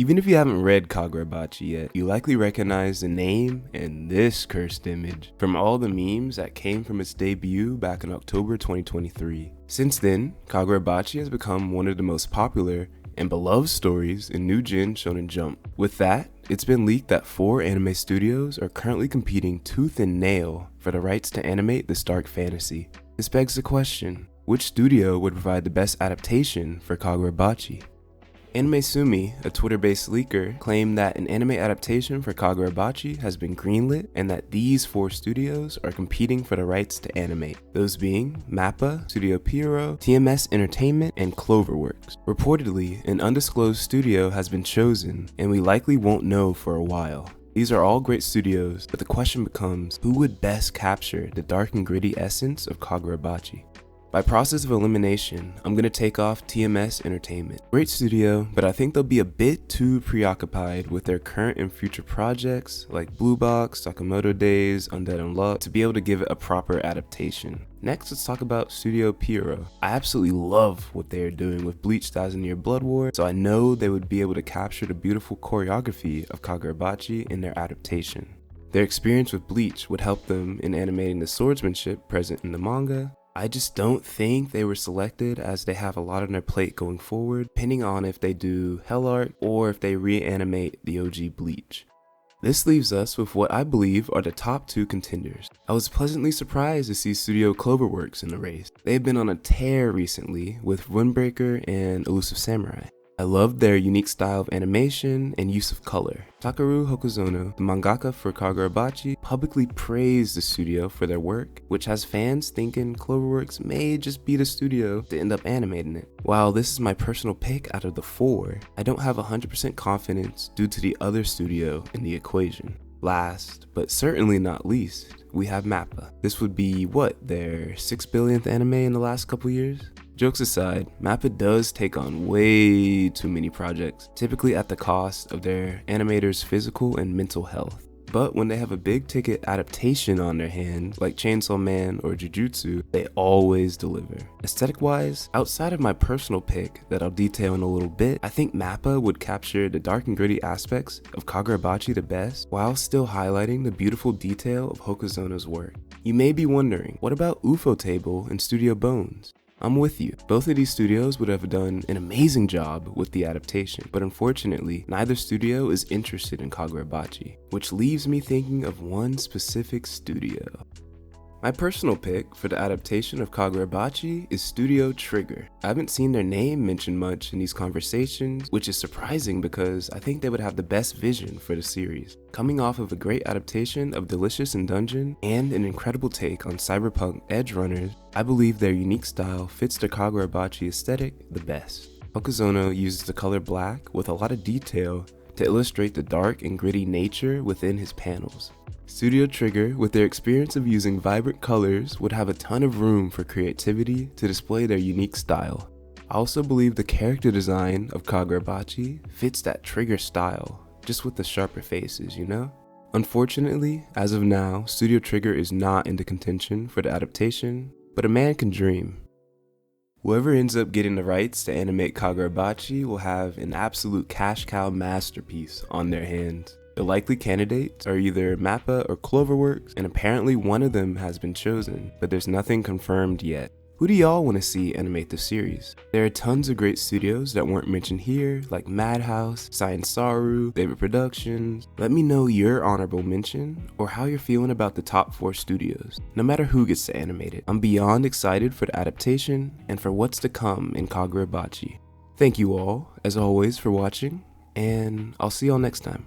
Even if you haven't read Kagurabachi yet, you likely recognize the name and this cursed image from all the memes that came from its debut back in October 2023. Since then, Kagurabachi has become one of the most popular and beloved stories in New Gen Shonen Jump. With that, it's been leaked that 4 anime studios are currently competing tooth and nail for the rights to animate this dark fantasy. This begs the question, which studio would provide the best adaptation for Kagurabachi? AnimeTsumi, a Twitter-based leaker, claimed that an anime adaptation for Kagurabachi has been greenlit and that these 4 studios are competing for the rights to animate, those being MAPPA, Studio Pierrot, TMS Entertainment, and Cloverworks. Reportedly, an undisclosed studio has been chosen, and we likely won't know for a while. These are all great studios, but the question becomes, who would best capture the dark and gritty essence of Kagurabachi? By process of elimination, I'm going to take off TMS Entertainment. Great studio, but I think they'll be a bit too preoccupied with their current and future projects like Blue Box, Sakamoto Days, Undead Unluck to be able to give it a proper adaptation. Next, let's talk about Studio Pierrot. I absolutely love what they are doing with Bleach 1000-Year Blood War, so I know they would be able to capture the beautiful choreography of Kagurabachi in their adaptation. Their experience with Bleach would help them in animating the swordsmanship present in the manga. I just don't think they were selected as they have a lot on their plate going forward, depending on if they do Hell Arc or if they reanimate the OG Bleach. This leaves us with what I believe are the top 2 contenders. I was pleasantly surprised to see Studio Cloverworks in the race. They've been on a tear recently with Windbreaker and Elusive Samurai. I loved their unique style of animation and use of color. Sakaru Hokuzono, the mangaka for Kagurabachi, publicly praised the studio for their work, which has fans thinking Cloverworks may just be the studio to end up animating it. While this is my personal pick out of the 4, I don't have 100% confidence due to the other studio in the equation. Last, but certainly not least, we have MAPPA. This would be, their 6 billionth anime in the last couple years? Jokes aside, MAPPA does take on way too many projects, typically at the cost of their animators' physical and mental health. But when they have a big ticket adaptation on their hands, like Chainsaw Man or Jujutsu, they always deliver. Aesthetic wise, outside of my personal pick that I'll detail in a little bit, I think MAPPA would capture the dark and gritty aspects of Kagurabachi the best, while still highlighting the beautiful detail of Hokuzono's work. You may be wondering, what about Ufotable and Studio Bones? I'm with you. Both of these studios would have done an amazing job with the adaptation, but unfortunately, neither studio is interested in Kagurabachi, which leaves me thinking of one specific studio. My personal pick for the adaptation of Kagurabachi is Studio Trigger. I haven't seen their name mentioned much in these conversations, which is surprising because I think they would have the best vision for the series. Coming off of a great adaptation of Delicious in Dungeon and an incredible take on cyberpunk edge runners, I believe their unique style fits the Kagurabachi aesthetic the best. Hokuzono uses the color black with a lot of detail to illustrate the dark and gritty nature within his panels. Studio Trigger, with their experience of using vibrant colors, would have a ton of room for creativity to display their unique style. I also believe the character design of Kagurabachi fits that Trigger style, just with the sharper faces, you know? Unfortunately, as of now, Studio Trigger is not in the contention for the adaptation, but a man can dream. Whoever ends up getting the rights to animate Kagurabachi will have an absolute cash cow masterpiece on their hands. The likely candidates are either MAPPA or Cloverworks, and apparently one of them has been chosen, but there's nothing confirmed yet. Who do y'all want to see animate the series? There are tons of great studios that weren't mentioned here, like Madhouse, Science Saru, David Productions. Let me know your honorable mention, or how you're feeling about the top 4 studios. No matter who gets to animate it, I'm beyond excited for the adaptation, and for what's to come in Kagurabachi. Thank you all, as always, for watching, and I'll see y'all next time.